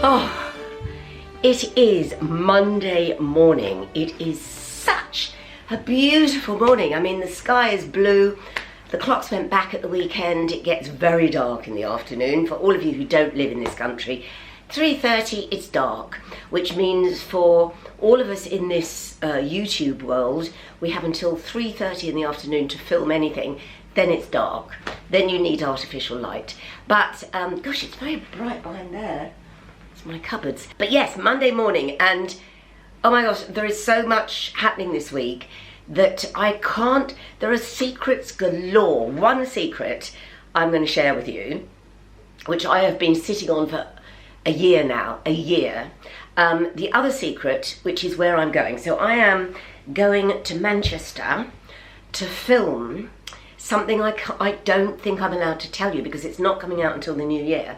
Oh, it is Monday morning. It is such a beautiful morning. I mean, the sky is blue. The clocks went back at the weekend. It gets very dark in the afternoon. For all of you who don't live in this country, 3:30 it's dark, which means for all of us in this YouTube world, we have until 3:30 in the afternoon to film anything. Then it's dark. Then you need artificial light. But gosh, it's very bright behind there. It's my cupboards. But yes, Monday morning, and oh my gosh, there is so much happening this week that I can't, there are secrets galore. One secret I'm going to share with you, which I have been sitting on for a year now, the other secret, which is where I'm going. So I am going to Manchester to film something I don't think I'm allowed to tell you because it's not coming out until the new year.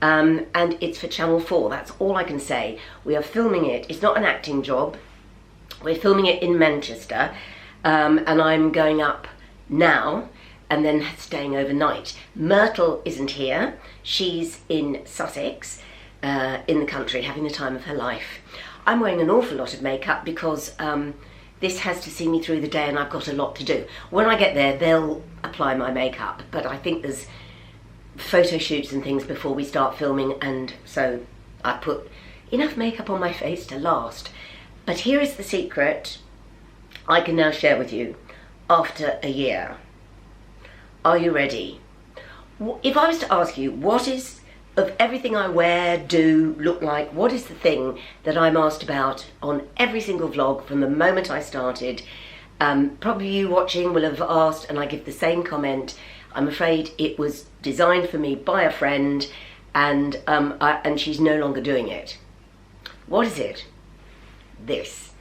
And it's for Channel 4, that's all I can say. We are filming it, it's not an acting job. We're filming it in Manchester, and I'm going up now and then staying overnight. Myrtle isn't here, she's in Sussex, in the country, having the time of her life. I'm wearing an awful lot of makeup because this has to see me through the day and I've got a lot to do. When I get there, they'll apply my makeup, but I think there's photo shoots and things before we start filming, and so I put enough makeup on my face to last. But here is the secret I can now share with you after a year. Are you ready? If I was to ask you, what is, of everything I wear, do, look like, what is the thing that I'm asked about on every single vlog from the moment I started? Probably you watching will have asked, and I give the same comment. I'm afraid it was designed for me by a friend, and she's no longer doing it. What is it? This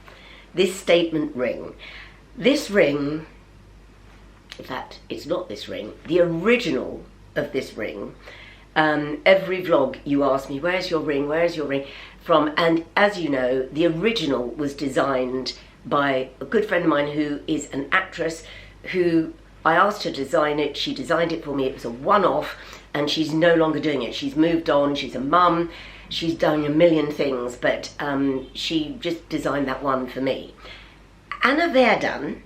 statement ring. This ring, in fact, it's not this ring, the original of this ring. Every vlog you ask me, where's your ring, where's your ring from? And as you know, the original was designed by a good friend of mine who is an actress who I asked her to design it. She designed it for me. It was a one-off, and she's no longer doing it. She's moved on, she's a mum, she's done a million things, but she just designed that one for me. Ana Verdun,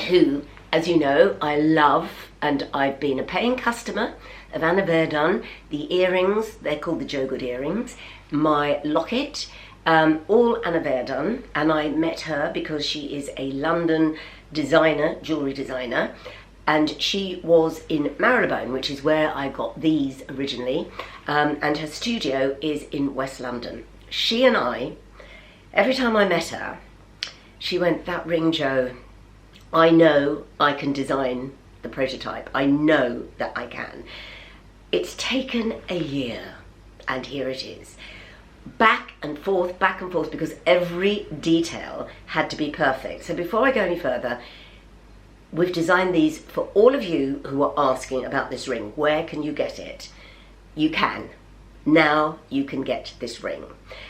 who, as you know, I love, and I've been a paying customer of Ana Verdun. The earrings, they're called the Joe Good earrings, my locket, all Ana Verdun, and I met her because she is a London designer, jewellery designer, and she was in Marylebone, which is where I got these originally, and her studio is in West London. She and I, every time I met her, she went, "That ring, Joe, I know I can design the prototype. I know that I can." It's taken a year, and here it is. Back and forth, because every detail had to be perfect. So before I go any further, we've designed these for all of you who are asking about this ring. Where can you get it? You can. Now you can get this ring.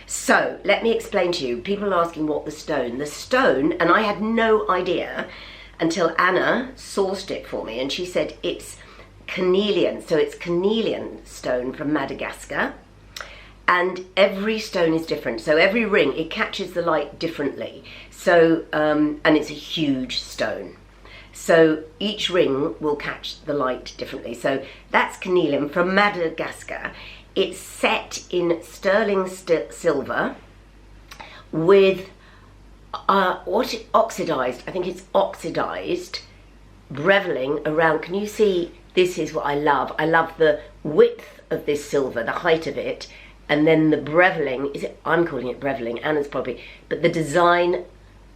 So let me explain to you. People are asking what the stone, and I had no idea until Anna sourced it for me, and she said it's carnelian. So it's carnelian stone from Madagascar. And every stone is different. So every ring, it catches the light differently. So, and it's a huge stone. So each ring will catch the light differently. So that's carnelian from Madagascar. It's set in sterling silver with oxidised, I think it's oxidised, beveling around. Can you see? This is what I love. I love the width of this silver, the height of it, and then the beveling, I'm calling it beveling, Anna's probably, but the design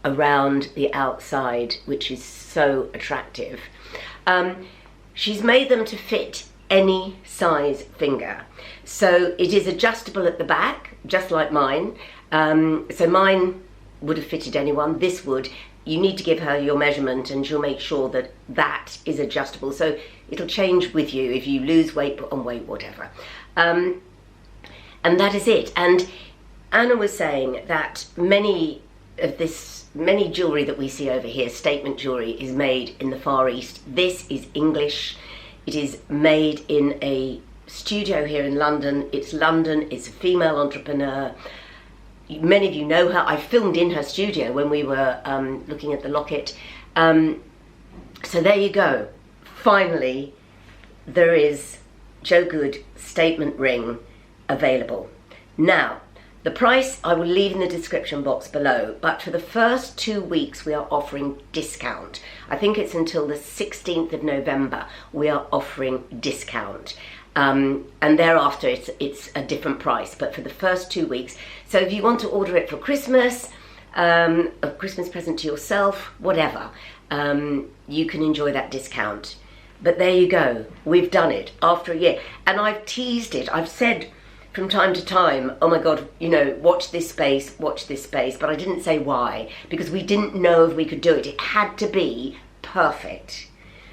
around the outside, which is so attractive. She's made them to fit any size finger. So it is adjustable at the back, just like mine. So mine would have fitted anyone, this would. You need to give her your measurement and she'll make sure that that is adjustable. So it'll change with you if you lose weight, put on weight, whatever. And that is it. And Anna was saying that many jewellery that we see over here, statement jewellery, is made in the Far East. This is English. It is made in a studio here in London. It's London, it's a female entrepreneur. Many of you know her. I filmed in her studio when we were looking at the locket. So there you go. Finally, there is Joe Good statement ring available. Now, the price I will leave in the description box below, but for the first 2 weeks we are offering discount. I think it's until the 16th of November we are offering discount. And thereafter it's a different price, but for the first 2 weeks. So if you want to order it for Christmas, a Christmas present to yourself, whatever, you can enjoy that discount. But there you go, we've done it after a year. And I've teased it, I've said from time to time, oh my God, you know, watch this space, but I didn't say why, because we didn't know if we could do it. It had to be perfect.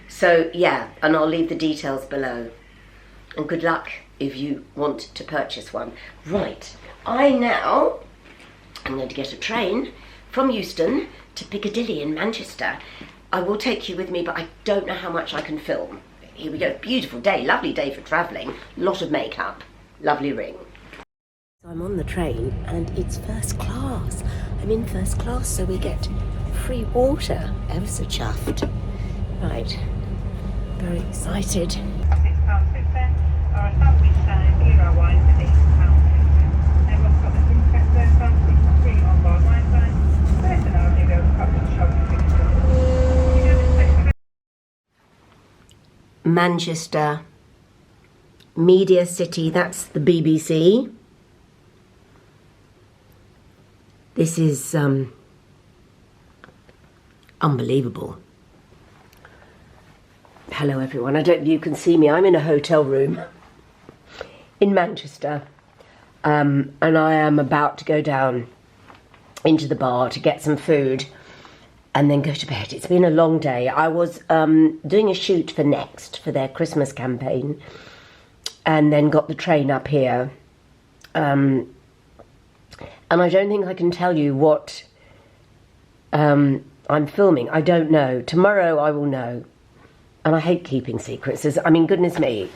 So yeah, and I'll leave the details below. And good luck if you want to purchase one. Right, I'm going to get a train from Euston to Piccadilly in Manchester. I will take you with me, but I don't know how much I can film. Here we go, beautiful day, lovely day for travelling, lot of makeup. Lovely ring. So I'm on the train and it's first class. I'm in first class, so we get free water. Ever so chuffed. Right, very excited. Manchester. Media City, that's the BBC. This is unbelievable. Hello everyone, I don't know if you can see me. I'm in a hotel room in Manchester, and I am about to go down into the bar to get some food and then go to bed. It's been a long day. I was doing a shoot for Next for their Christmas campaign, and then got the train up here. And I don't think I can tell you what I'm filming. I don't know. Tomorrow I will know. And I hate keeping secrets. I mean, goodness me.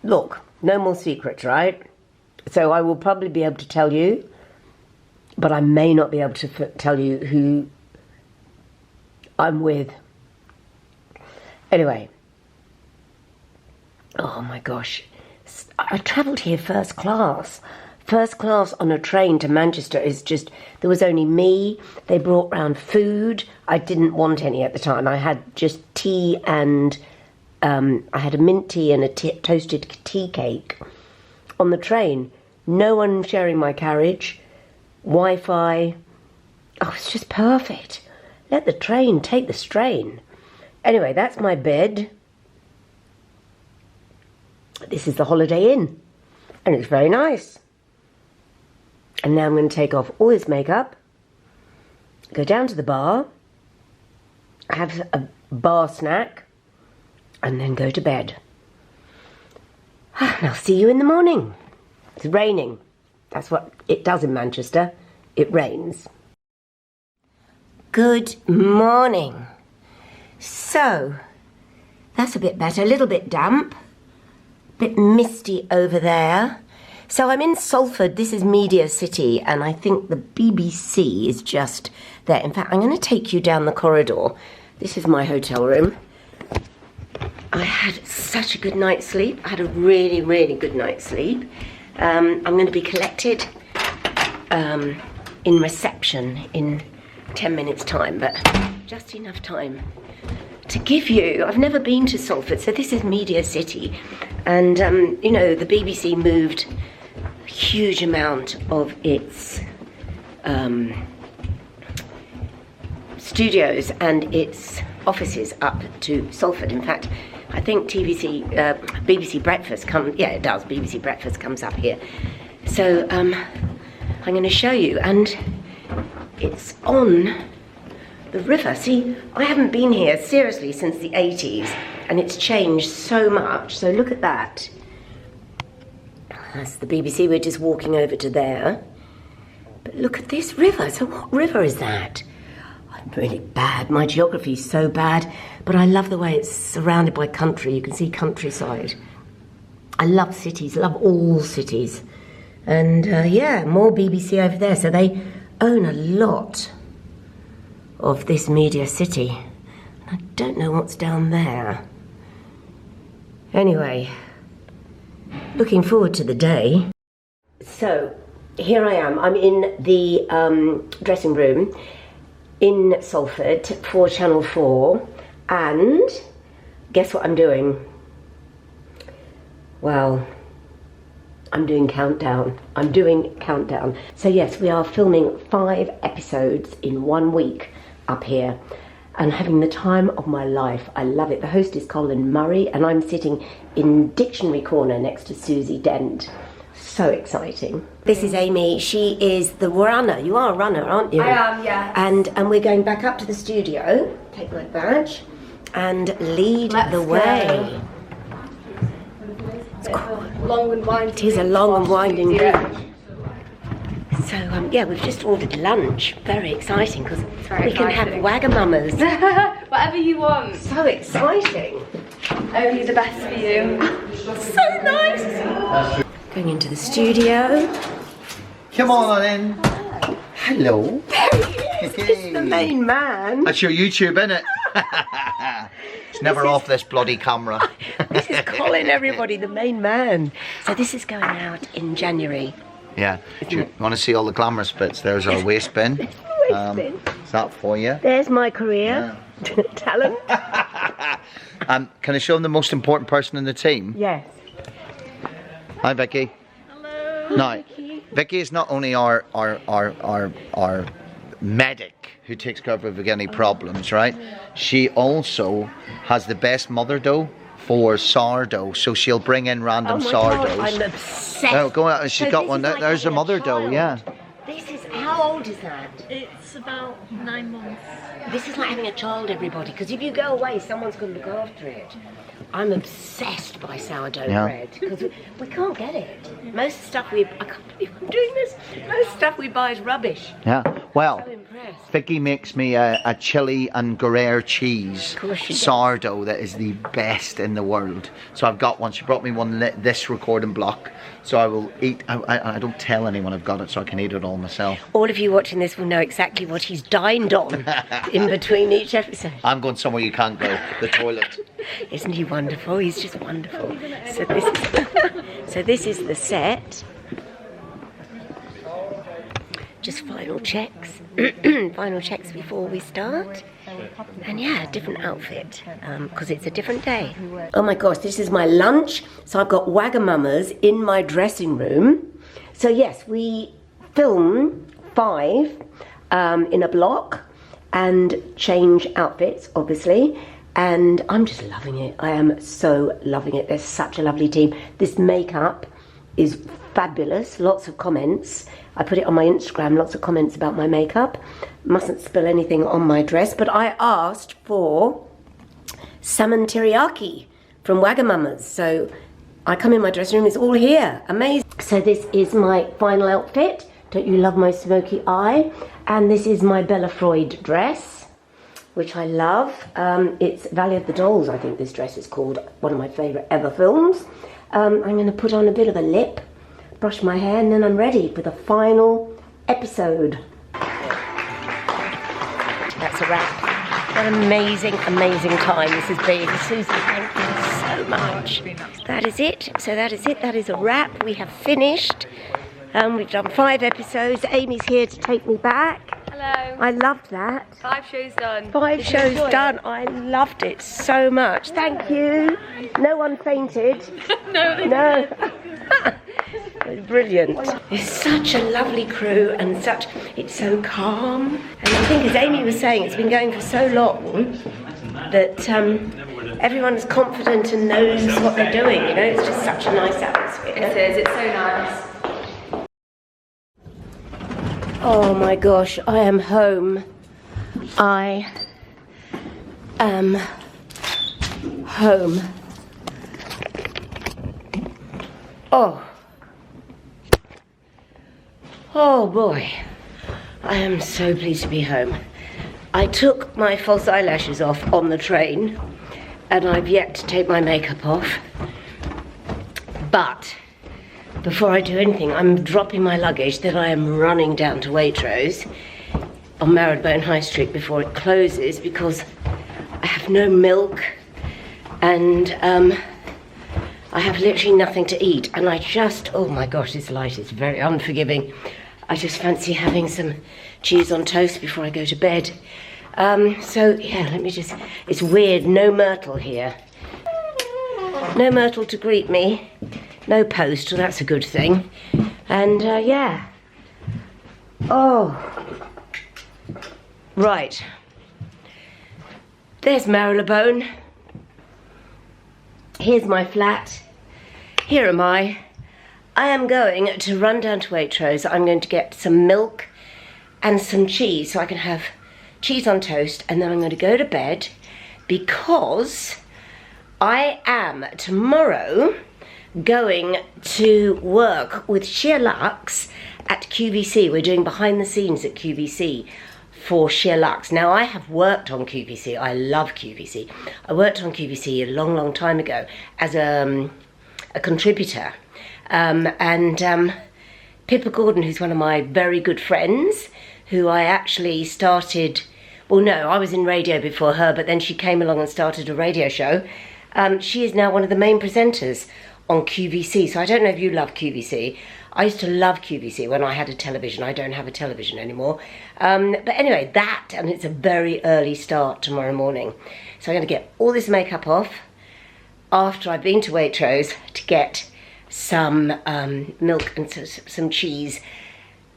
Look, no more secrets, right? So I will probably be able to tell you, but I may not be able to tell you who I'm with. Anyway. Oh my gosh, I travelled here first class. First class on a train to Manchester is just, there was only me. They brought round food. I didn't want any at the time. I had just tea and, I had a mint tea and a toasted tea cake on the train. No one sharing my carriage. Wi-Fi. Oh, it's just perfect. Let the train take the strain. Anyway, that's my bed. This is the Holiday Inn, and it's very nice. And now I'm going to take off all this makeup, go down to the bar, have a bar snack, and then go to bed. And I'll see you in the morning. It's raining. That's what it does in Manchester. It rains. Good morning. So, that's a bit better, a little bit damp. Bit misty over there. So I'm in Salford. This is Media City, and I think the BBC is just there. In fact, I'm going to take you down the corridor. This is my hotel room. I had such a good night's sleep. I had a really, really good night's sleep. I'm going to be collected in reception in 10 minutes' time, but just enough time to give you, I've never been to Salford, so this is Media City, and you know, the BBC moved a huge amount of its studios and its offices up to Salford. In fact, I think BBC Breakfast BBC Breakfast comes up here. So I'm going to show you, and it's on the river. See, I haven't been here seriously since the 80s, and it's changed so much. So look at that. That's the BBC. We're just walking over to there. But look at this river. So what river is that? I'm really bad. My geography is so bad, but I love the way it's surrounded by country. You can see countryside. I love cities, love all cities. And yeah, more BBC over there. So they own a lot of this media city. I don't know what's down there. Anyway, looking forward to the day. So here I am. I'm in the dressing room in Salford for Channel 4. And guess what I'm doing? Well, I'm doing countdown. So yes, we are filming 5 episodes in 1 week up here and having the time of my life. I love it. The host is Colin Murray and I'm sitting in Dictionary Corner next to Susie Dent. So exciting. This is Amy. She is the runner. You are a runner, aren't you? I am, yeah. And we're going back up to the studio. Take my badge and lead the way. Long and winding. It is a long and winding route. So yeah, we've just ordered lunch. Very exciting because we can have Wagamamas. Whatever you want. So exciting. Only the best for you. So nice. Going into the studio. Come on in. Hello. There he is. It's the main man. That's your YouTube, innit? It's never off this bloody camera. This is Colin, everybody, the main man. So this is going out in January. Yeah. Do you want to see all the glamorous bits? There's our waste bin. Is that for you? There's my career. Yeah. Talent. Can I show them the most important person in the team? Yes. Hi, Vicky. Hello. Now, Vicky is not only our medic who takes care of if we get any problems, right? She also has the best mother dough for sourdough, so she'll bring in random sourdoughs. God, I'm obsessed. Oh, go out. She's got one. Like There's a mother dough, yeah. This is, how old is that? It's about 9 months. This is like having a child, everybody, because if you go away, someone's going to look after it. I'm obsessed by sourdough bread because we can't get it. Most stuff I can't believe I'm doing this. Most stuff we buy is rubbish. Yeah. Well, I'm so impressed. Vicky makes me a chili and Gruyere cheese sourdough that is the best in the world. So I've got one. She brought me one this recording block. So I will eat. I don't tell anyone I've got it, so I can eat it all myself. All of you watching this will know exactly what he's dined on in between each episode. I'm going somewhere you can't go. The toilet. Isn't he wonderful? He's just wonderful. So this is the set. Just final checks. Final checks before we start. And yeah, different outfit because it's a different day. Oh my gosh, this is my lunch. So I've got Wagamamas in my dressing room. So yes, we film 5 in a block and change outfits, obviously. And I'm just loving it. I am so loving it. There's such a lovely team. This makeup is fabulous. Lots of comments. I put it on my Instagram. Lots of comments about my makeup. Mustn't spill anything on my dress. But I asked for salmon teriyaki from Wagamamas. So I come in my dressing room. It's all here. Amazing. So this is my final outfit. Don't you love my smoky eye? And this is my Bella Freud dress, which I love. It's Valley of the Dolls, I think this dress is called. One of my favourite ever films. I'm going to put on a bit of a lip, brush my hair, and then I'm ready for the final episode. That's a wrap. What an amazing, amazing time this has been. Susie, thank you so much. That is it. So that is it. That is a wrap. We have finished. We've done 5 episodes. Amy's here to take me back. Hello. I loved that. 5 shows done. 5 shows done. I loved it so much. Thank you. No one fainted. No. Brilliant. It's such a lovely crew and it's so calm. And I think as Amy was saying, it's been going for so long that everyone's confident and knows what they're doing. You know, it's just such a nice atmosphere. It is. It's so nice. Oh my gosh, I am home. I am home. Oh boy, I am so pleased to be home. I took my false eyelashes off on the train and I've yet to take my makeup off. But before I do anything, I'm dropping my luggage, then I am running down to Waitrose on Marylebone High Street before it closes, because I have no milk and I have literally nothing to eat, and I just, oh my gosh, this light is very unforgiving. I just fancy having some cheese on toast before I go to bed. So yeah, let me just, it's weird, no Myrtle here. No Myrtle to greet me, no post, so that's a good thing. And yeah. Oh, right. There's Marylebone. Here's my flat. Here am I. I am going to run down to Waitrose. I'm going to get some milk and some cheese so I can have cheese on toast, and then I'm going to go to bed, because I am tomorrow going to work with Sheer Luxe at QVC. We're doing behind the scenes at QVC for Sheer Luxe. Now, I have worked on QVC. I love QVC. I worked on QVC a long, long time ago as a contributor. Pippa Gordon, who's one of my very good friends, who I actually started, well, no, I was in radio before her, but then she came along and started a radio show. She is now one of the main presenters on QVC. So I don't know if you love QVC. I used to love QVC when I had a television. I don't have a television anymore. But anyway, that, and it's a very early start tomorrow morning. So I'm going to get all this makeup off after I've been to Waitrose to get some milk and some cheese.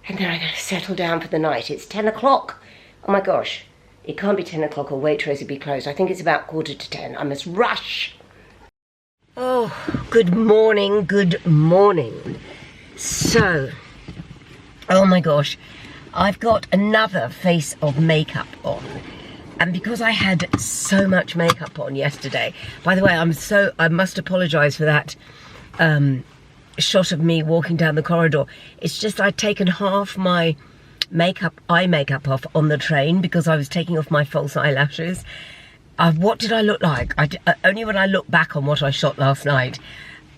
And then I'm going to settle down for the night. It's 10 o'clock. Oh my gosh. It can't be 10 o'clock or Waitrose would be closed. I think it's about 9:45. I must rush. Oh, good morning, good morning. So, oh my gosh, I've got another face of makeup on. And because I had so much makeup on yesterday, by the way, I must apologise for that shot of me walking down the corridor. It's just I'd taken half my eye makeup off on the train because I was taking off my false eyelashes. What did I look like? Only when I look back on what I shot last night,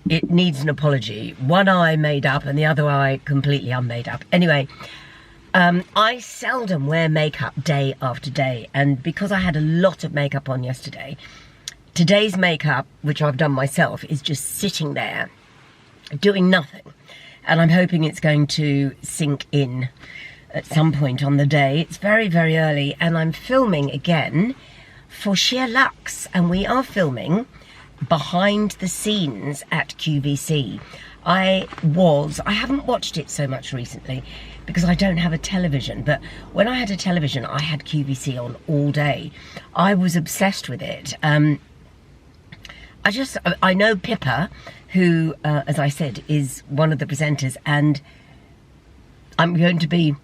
it needs an apology. One eye made up and the other eye completely unmade up. Anyway, I seldom wear makeup day after day, and because I had a lot of makeup on yesterday, today's makeup, which I've done myself, is just sitting there doing nothing, and I'm hoping it's going to sink in at some point on the day. It's very, very early, and I'm filming again for Sheer Luxe, and we are filming behind the scenes at QVC. I haven't watched it so much recently because I don't have a television, but when I had a television, I had QVC on all day. I was obsessed with it. I know Pippa, who, as I said, is one of the presenters, and I'm going to be,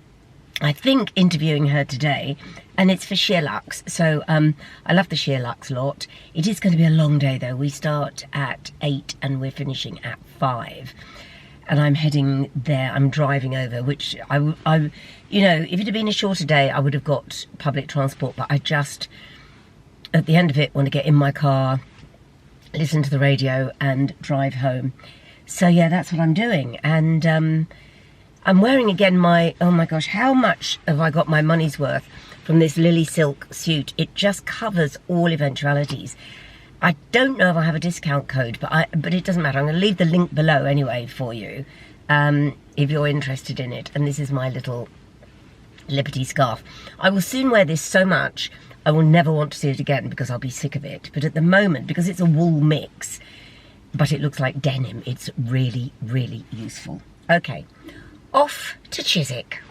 I think, interviewing her today, and it's for Sheer Luxe. So I love the Sheer Luxe lot. It is going to be a long day though. We start at 8 and we're finishing at 5. And I'm heading there. I'm driving over, which I you know, if it had been a shorter day, I would have got public transport. But I just, at the end of it, want to get in my car, listen to the radio, and drive home. So yeah, that's what I'm doing. And I'm wearing again oh my gosh, how much have I got my money's worth from this Lily silk suit? It just covers all eventualities. I don't know if I have a discount code, but it doesn't matter. I'm going to leave the link below anyway for you, if you're interested in it. And this is my little Liberty scarf. I will soon wear this so much, I will never want to see it again because I'll be sick of it. But at the moment, because it's a wool mix, but it looks like denim, it's really, really useful. Okay, off to Chiswick.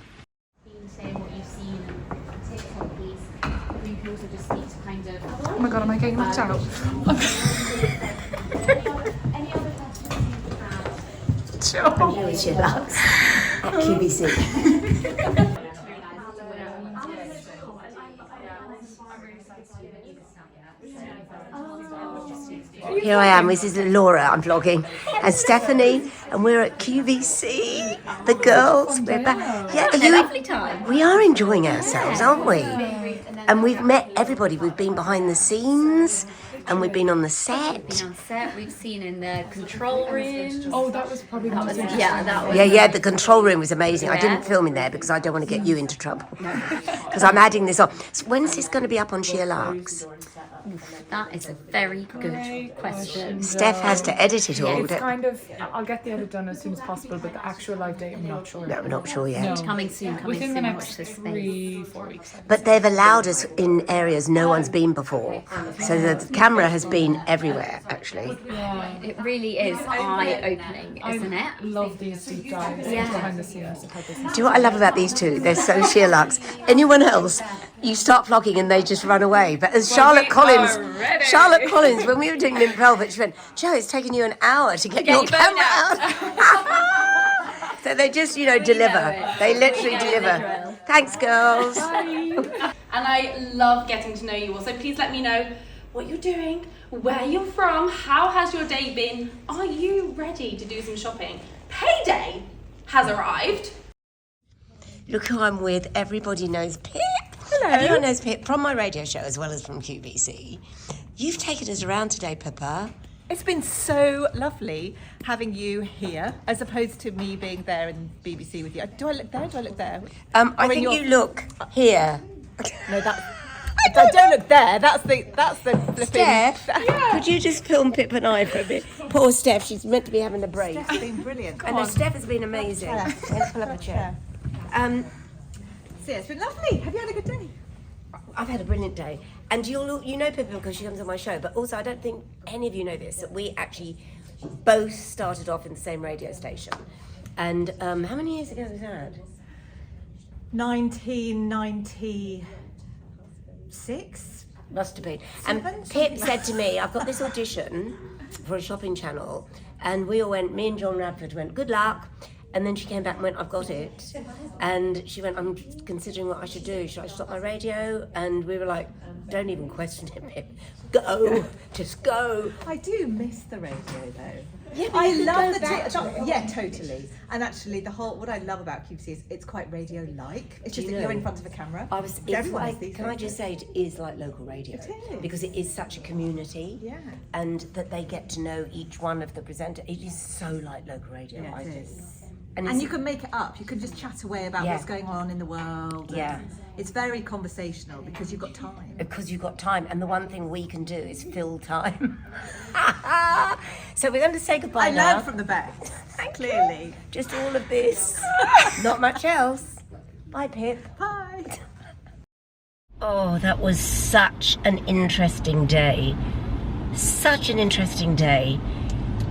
Oh my god, am I getting knocked out? I'm here with Sheer Luxe at QVC. Here I am, this is Laura, I'm vlogging, and Stephanie, and we're at QVC. The girls, we're back. Yeah, lovely time. We are enjoying ourselves, aren't we? And we've met everybody. We've been behind the scenes. and we've been on the set. We've been on set. We've seen in the control room. Oh, that was probably the most interesting. Yeah, that was. Yeah, the control room was amazing. I Yeah. didn't film in there because I don't want to get you into trouble. Because I'm adding this on. So when's this going to be up on Sheer Larks? That is a very good question. Steph has to edit it all. It's kind of, I'll get the edit done as soon as possible, but the actual live date, I'm not sure. No, we're not sure yet. Coming soon. Within the Watch next this space. 3-4 weeks. But they've allowed us in areas no one's been before. So the camera has been everywhere, actually. It really is eye-opening, isn't it? I love these deep dives behind the scenes of how this is. Do you know what I love about these two? They're so Sheer Larks. Anyone else, you start vlogging and they just run away. But as Charlotte Collins, when we were doing Mint Velvet, she went, Joe, it's taken you an hour to get your camera out. So they just, deliver. They literally deliver. Thanks, girls. And I love getting to know you all. So please let me know what you're doing, where you're from, how has your day been? Are you ready to do some shopping? Payday has arrived. Look who I'm with. Everybody knows Pip. Hello. Everyone knows Pip from my radio show as well as from QVC. You've taken us around today, Pippa. It's been so lovely having you here, as opposed to me being there in BBC with you. Do I look there? Do I look there? I think you look here. No, that's. I don't look there. That's the flipping. Steph, could you just film Pip and I for a bit? Poor Steph, she's meant to be having a break. Steph's been brilliant. Steph has been amazing. Let's pull up a chair. So yeah, it's been lovely. Have you had a good day? I've had a brilliant day. And you know Pippa because she comes on my show, but also I don't think any of you know this, that we actually both started off in the same radio station. And how many years ago was that? 1996? Must have been. And Pip said to me, I've got this audition for a shopping channel, and we all went, me and John Radford went, good luck. And then she came back and went, I've got it. And she went, I'm considering what I should do. Should I stop my radio? And we were like, don't even question it, Pip. Go, just go. I do miss the radio though. Yeah, but I you could love go back to it. Yeah, totally. And actually, what I love about QVC is it's quite radio-like. It's just that you're in front of a camera. Can I just say it is like local radio? It is. Because it is such a community. Yeah. And that they get to know each one of the presenters. It is so like local radio. Yeah, I it think. is. And you can make it up. You can just chat away about what's going on in the world. Yeah. It's very conversational because you've got time. Because you've got time, and the one thing we can do is fill time. So we're going to say goodbye now. I learned from the best, clearly. Just all of this, not much else. Bye, Pip. Bye. Oh, that was such an interesting day. Such an interesting day.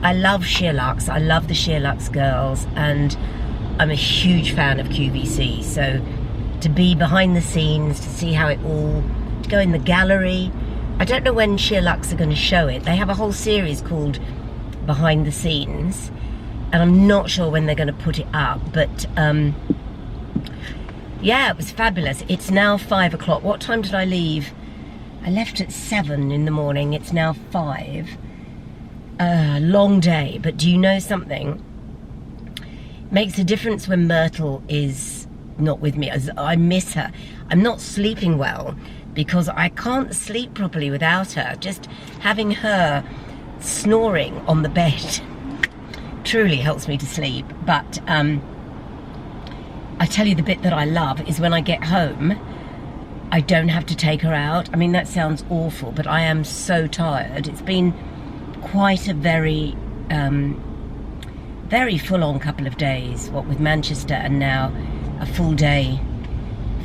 I love Sheer Larks. I love the Sheer Larks girls, and I'm a huge fan of QVC. So to be behind the scenes, to see how it all, to go in the gallery. I don't know when Sheer Larks are going to show it. They have a whole series called Behind the Scenes, and I'm not sure when they're going to put it up, but yeah, it was fabulous. It's now 5 o'clock. What time did I leave? I left at 7 in the morning. It's now 5. Long day, but do you know something? Makes a difference when Myrtle is not with me, as I miss her. I'm not sleeping well because I can't sleep properly without her. Just having her snoring on the bed truly helps me to sleep. But I tell you, the bit that I love is when I get home, I don't have to take her out. I mean, that sounds awful, but I am so tired. It's been quite a very full-on couple of days, what with Manchester and now a full day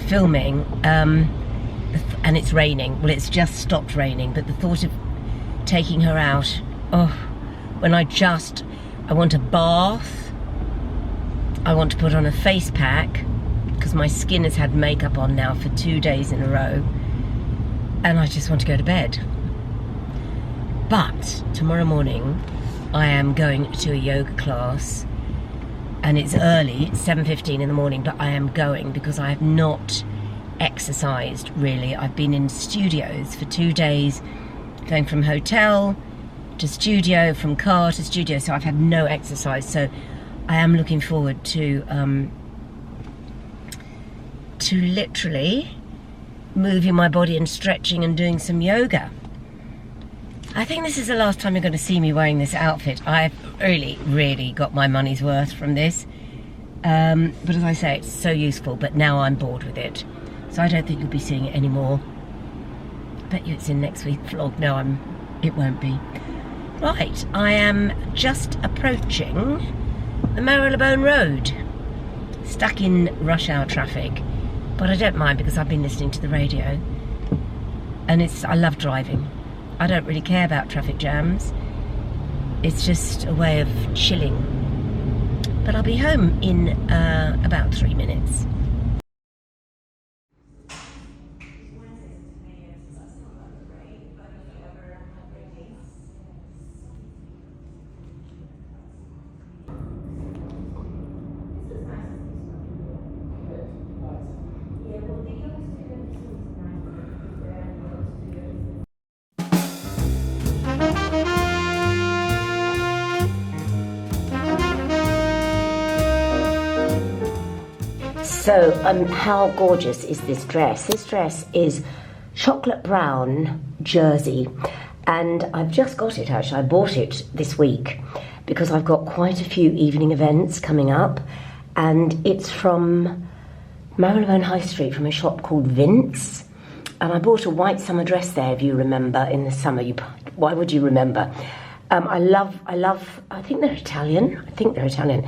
filming, and it's raining. Well, it's just stopped raining, but the thought of taking her out, when I want a bath, I want to put on a face pack because my skin has had makeup on now for 2 days in a row, and I just want to go to bed. But tomorrow morning I am going to a yoga class, and it's early, it's 7:15 in the morning, but I am going because I have not exercised really. I've been in studios for 2 days, going from hotel to studio, from car to studio, so I've had no exercise. So I am looking forward to literally moving my body and stretching and doing some yoga. I think this is the last time you're going to see me wearing this outfit. I've really got my money's worth from this. But as I say, it's so useful, but now I'm bored with it. So I don't think you'll be seeing it anymore. I bet you it's in next week's vlog. No, it won't be. Right, I am just approaching the Marylebone Road. Stuck in rush hour traffic. But I don't mind because I've been listening to the radio. And I love driving. I don't really care about traffic jams. It's just a way of chilling. But I'll be home in about 3 minutes. So, how gorgeous is this dress? This dress is chocolate brown jersey, and I've just got it actually. I bought it this week because I've got quite a few evening events coming up, and it's from Marylebone High Street from a shop called Minx. And I bought a white summer dress there, if you remember, in the summer. Why would you remember? I think they're Italian.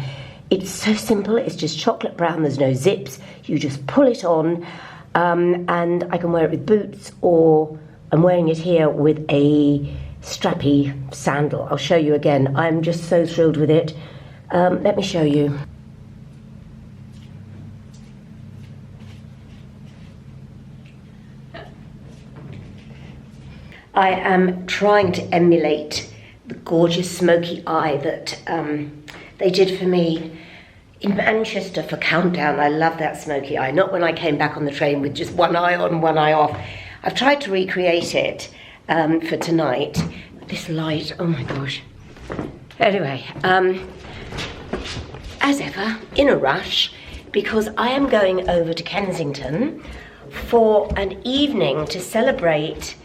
It's so simple. It's just chocolate brown. There's no zips. You just pull it on, and I can wear it with boots, or I'm wearing it here with a strappy sandal. I'll show you again. I'm just so thrilled with it. Let me show you. I am trying to emulate the gorgeous smoky eye that they did for me in Manchester for Countdown. I love that smoky eye. Not when I came back on the train with just one eye on, one eye off. I've tried to recreate it for tonight. This light, oh my gosh. Anyway, as ever, in a rush, because I am going over to Kensington for an evening to celebrate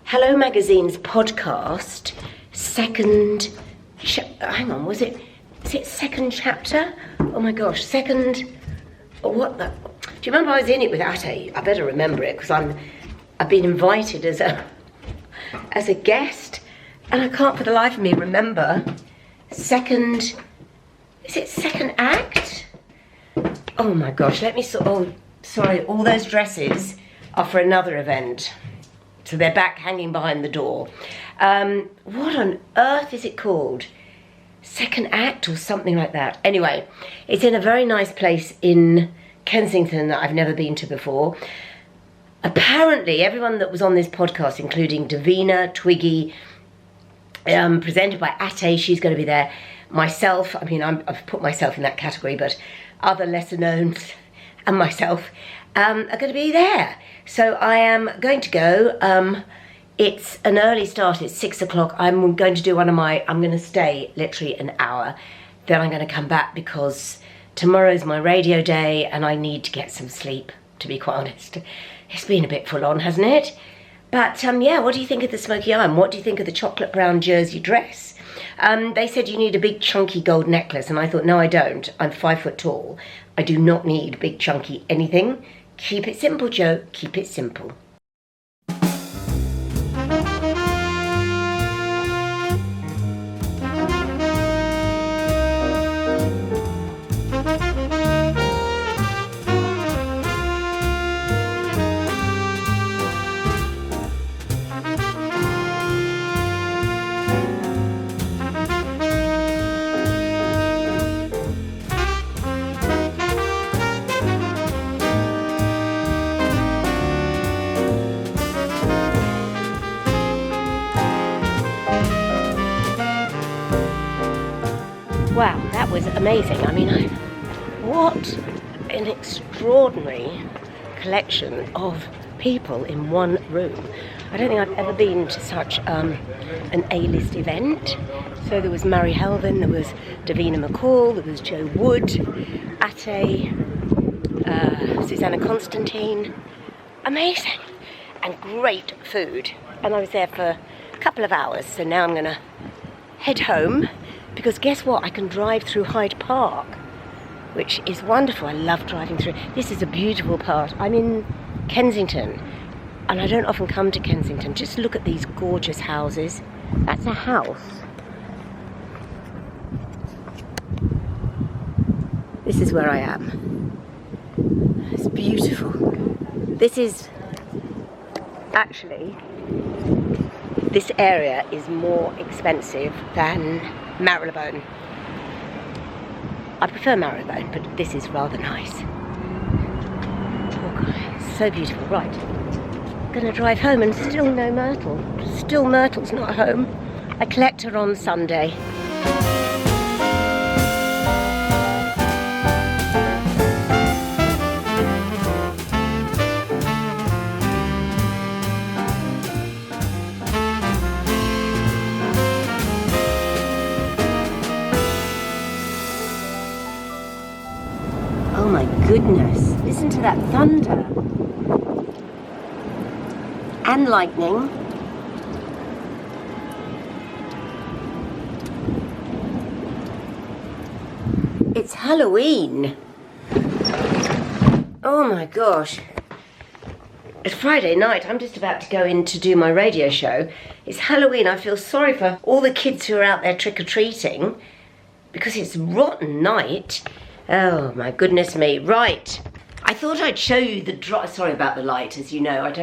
Hello Magazine's podcast, second chapter? Oh my gosh, what the? Do you remember I was in it with Ate? I better remember it because I've been invited as a guest, and I can't for the life of me remember. Second act? Oh my gosh, sorry, all those dresses are for another event. So they're back hanging behind the door. What on earth is it called? Second act or something like that. Anyway, it's in a very nice place in Kensington that I've never been to before. Apparently, everyone that was on this podcast, including Davina, Twiggy, presented by Ate, she's going to be there. Myself, I mean, I've put myself in that category, but other lesser knowns and myself are going to be there. So I am going to go. It's an early start, it's 6 o'clock. I'm going to do I'm going to stay literally an hour. Then I'm going to come back because tomorrow's my radio day and I need to get some sleep, to be quite honest. It's been a bit full on, hasn't it? But yeah, what do you think of the smoky eye? And what do you think of the chocolate brown jersey dress? They said you need a big chunky gold necklace, and I thought, no, I don't. I'm 5 foot tall. I do not need big chunky anything. Keep it simple, Joe. Keep it simple. Wow, that was amazing. I mean, what an extraordinary collection of people in one room. I don't think I've ever been to such an A-list event. So there was Mary Helvin, there was Davina McCall, there was Joe Wood, Ate, Susanna Constantine. Amazing and great food. And I was there for couple of hours. So now I'm gonna head home, because guess what? I can drive through Hyde Park, which is wonderful. I love driving through. This is a beautiful part. I'm in Kensington, and I don't often come to Kensington. Just look at these gorgeous houses. That's a house. This is where I am. It's beautiful. This is actually, this area is more expensive than Marylebone. I prefer Marylebone, but this is rather nice. Oh God, it's so beautiful. Right, gonna drive home and still no Myrtle. Still Myrtle's not home. I collect her on Sunday. Oh my goodness, listen to that thunder and lightning. It's Halloween. Oh my gosh. It's Friday night. I'm just about to go in to do my radio show. It's Halloween. I feel sorry for all the kids who are out there trick-or-treating, because it's rotten night. Oh my goodness me. Right. I thought I'd show you the sorry about the light, as you know. I'm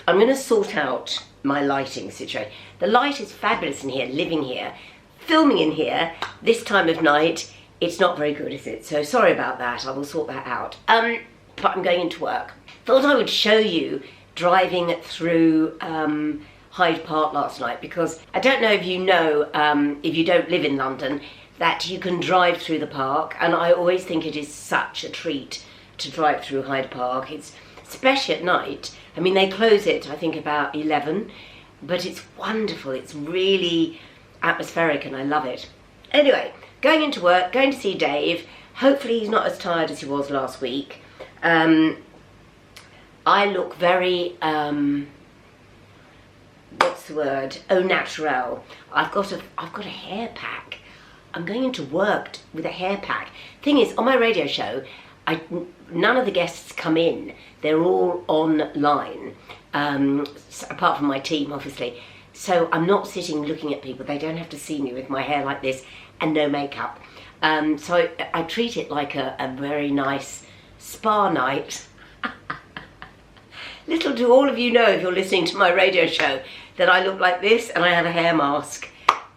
going to sort out my lighting situation. The light is fabulous in here, living here, filming in here, this time of night. It's not very good, is it? So sorry about that. I will sort that out. But I'm going into work. Thought I would show you driving through Hyde Park last night, because I don't know if you know, if you don't live in London, that you can drive through the park, and I always think it is such a treat to drive through Hyde Park. It's especially at night. I mean, they close it, I think, about 11, but it's wonderful. It's really atmospheric, and I love it. Anyway, going into work, going to see Dave. Hopefully he's not as tired as he was last week. I look very, what's the word? Au naturel. I've got a hair pack. I'm going into work with a hair pack. Thing is, on my radio show, none of the guests come in. They're all online, apart from my team, obviously. So I'm not sitting looking at people. They don't have to see me with my hair like this and no makeup. So I treat it like a very nice spa night. Little do all of you know, if you're listening to my radio show, that I look like this and I have a hair mask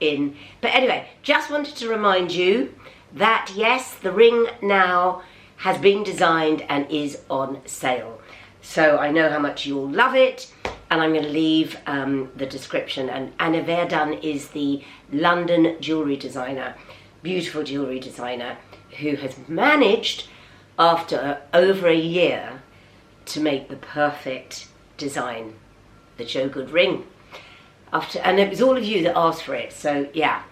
in. But anyway, just wanted to remind you that yes, the ring now has been designed and is on sale. So I know how much you'll love it, and I'm going to leave the description. And Ana Verdun is the London jewellery designer, beautiful jewellery designer, who has managed, after over a year, to make the perfect design, the Joe Good ring. And it was all of you that asked for it, so yeah.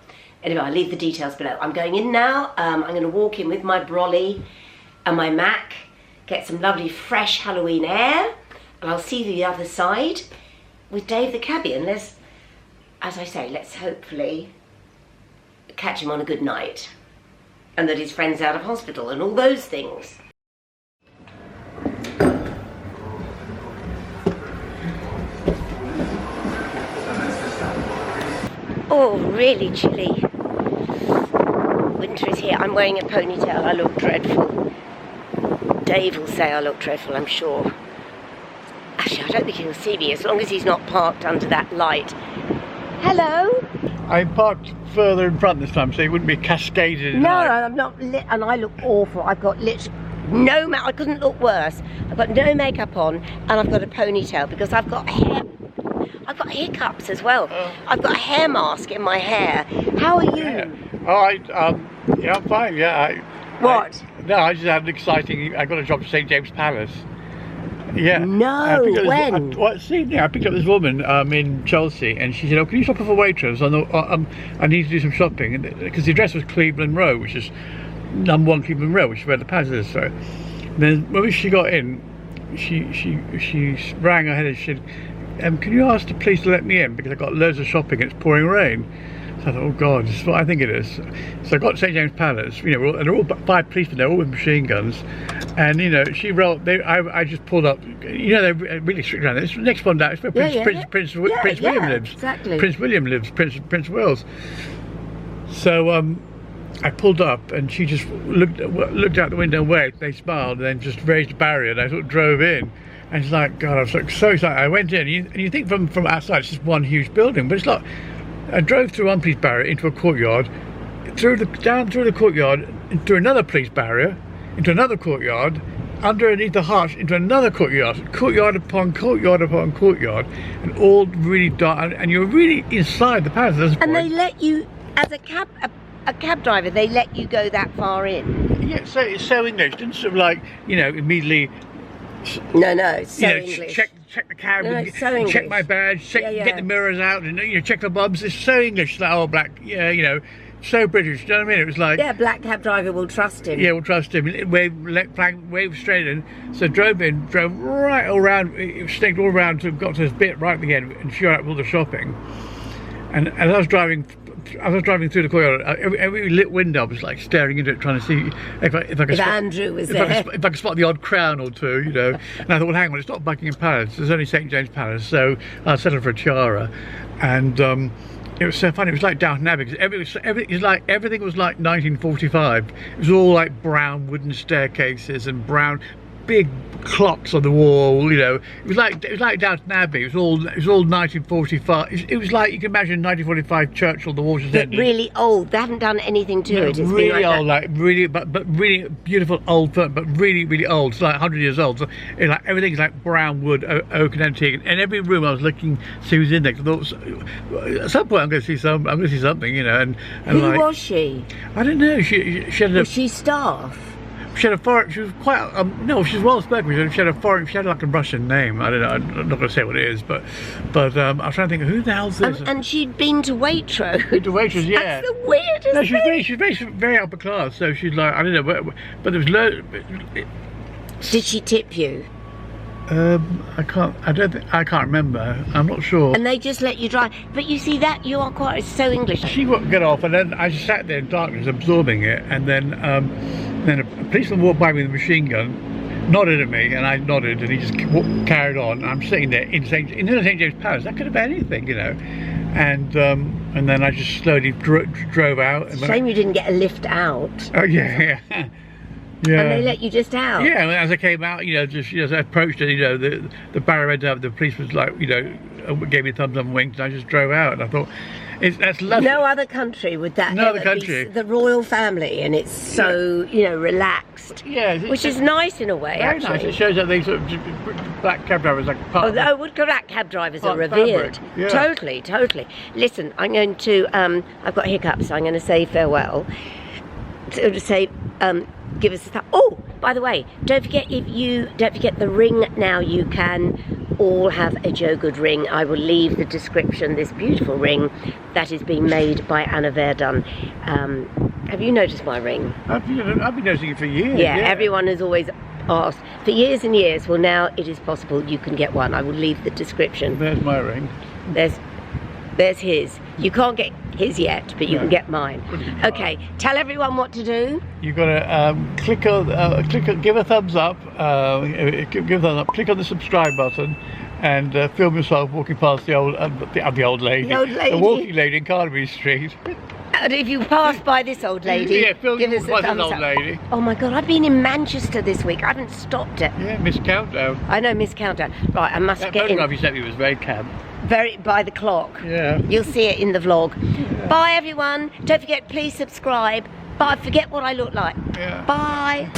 Anyway, I'll leave the details below. I'm going in now. I'm going to walk in with my brolly and my Mac, get some lovely fresh Halloween air, and I'll see the other side with Dave the cabbie. And let's, as I say, let's hopefully catch him on a good night, and that his friend's out of hospital and all those things. Oh, really chilly. Winter is here. I'm wearing a ponytail. I look dreadful. Dave will say I look dreadful, I'm sure. Actually, I don't think he'll see me as long as he's not parked under that light. Hello? I parked further in front this time, so it wouldn't be cascaded. No, I'm not lit, and I look awful. I've got no I couldn't look worse. I've got no makeup on, and I've got a ponytail because I've got hiccups as well. I've got a hair mask in my hair. How are you? Yeah. Oh, yeah, I'm fine. Yeah. What? I just had an exciting. I got a job to St James Palace. Yeah. No. When? I picked up this woman in Chelsea, and she said, "Oh, can you stop off a Waitrose? I need to do some shopping," because the address was Cleveland Row, which is #1 Cleveland Row, which is where the palace is. So then when she got in, she rang ahead and she said, can you ask the police to let me in because I've got loads of shopping and it's pouring rain. So I thought, oh God, this is what I think it is. So I got to St James Palace, you know, and they're all 5 policemen, they're all with machine guns. And, you know, she rolled, I just pulled up, you know, they're really strict around this. Next one down, it's where Prince William lives. Exactly. Prince William lives, Prince Wales. So I pulled up and she just looked out the window and waved. They smiled and then just raised a barrier and I sort of drove in. And she's like, God, I was so excited. I went in and you think from outside it's just one huge building, but it's not. I drove through one police barrier into a courtyard, down through the courtyard, into another police barrier, into another courtyard, underneath the arch into another courtyard upon courtyard upon courtyard, and all really dark. And you're really inside the palace. And they let you, as a cab driver, they let you go that far in. Yeah, so it's so English. Didn't sort of like, you know, immediately. No, it's so English. Check the cab, so check my badge, get the mirrors out, and you know, check the bobs. It's so English. It's like, oh, black, yeah, you know, so British. Do you know what I mean? It was like, yeah, black cab driver will trust him. Yeah, we'll trust him. Wave straight in. So drove right all around. It stayed all around to got to this bit right at the end and sure out all the shopping. And as I was driving through the courtyard, every lit window I was like staring into it, trying to see if I could spot, Andrew was there. If I could spot the odd crown or two, you know. And I thought, well, hang on, it's not Buckingham Palace, it's only St James Palace, so I settled for a tiara. And it was so funny. It was like Downton Abbey because everything was like 1945. It was all like brown wooden staircases and brown big clocks on the wall, you know. It was like Downton Abbey. It was all 1945. It was like, you can imagine 1945 Churchill, the water's ended. Really old. They haven't done anything to it. It's really old, like really, but really beautiful old firm, but really old. It's like 100 years old. So it's like everything's like brown wood, oak and antique. And every room I was looking, see who's in there. I thought, at some point I'm going to see something, you know. And who like, was she? I don't know. She had Was she staff? She had a foreign, she was quite, no, she's well spoken. She had like a Russian name. I don't know, I'm not going to say what it is, but I was trying to think, who the hell's this? And she'd been to Waitrose. To Waitrose, yeah. That's the weirdest thing. She's very upper class, so she's like, I don't know, but there was loads. Did she tip you? I can't remember. I'm not sure. And they just let you drive. But you see that you are quite so English. She wouldn't get off, and then I just sat there in darkness, absorbing it, and then a policeman walked by me with a machine gun, nodded at me, and I nodded, and he just carried on. I'm sitting there in St James Palace. That could have been anything, you know. And then I just slowly drove out. And shame you didn't get a lift out. Oh yeah. Yeah. And they let you just out? Yeah, and as I came out, you know, just as I approached it, you know, the barrier went up, the police was like, you know, gave me a thumbs up and winked, and I just drove out, and I thought, that's lovely. No other country would that no ever other country. Be the royal family, and it's so, you know, relaxed. Yeah. Which is nice in a way, very actually. Nice. It shows that they sort of, black cab drivers like part black cab drivers are revered. Yeah. Totally. Listen, I'm going to, I've got hiccups, so I'm going to say farewell. To say, give us a thumbs. Oh, by the way, don't forget the ring now. You can all have a Joe Good ring. I will leave the description, this beautiful ring that is being made by Ana Verdun. Have you noticed my ring? I've been noticing it for years. Yeah, everyone has always asked for years and years. Well, now it is possible you can get one. I will leave the description. There's my ring. There's his. You can't get his yet, but you can get mine. Okay, tell everyone what to do. You've got to give a thumbs up, click on the subscribe button, and film yourself walking past the old lady, the walking lady in Carnaby Street. And if you pass by this old lady, yeah, give us a thumbs old up. Lady. Oh my God, I've been in Manchester this week. I haven't stopped it. Yeah, Miss Countdown. I know, Miss Countdown. Right, I must get in. That photograph you sent me was very camp. Very by the clock. Yeah. You'll see it in the vlog. Yeah. Bye everyone. Don't forget, please subscribe. But I forget what I look like. Yeah. Bye.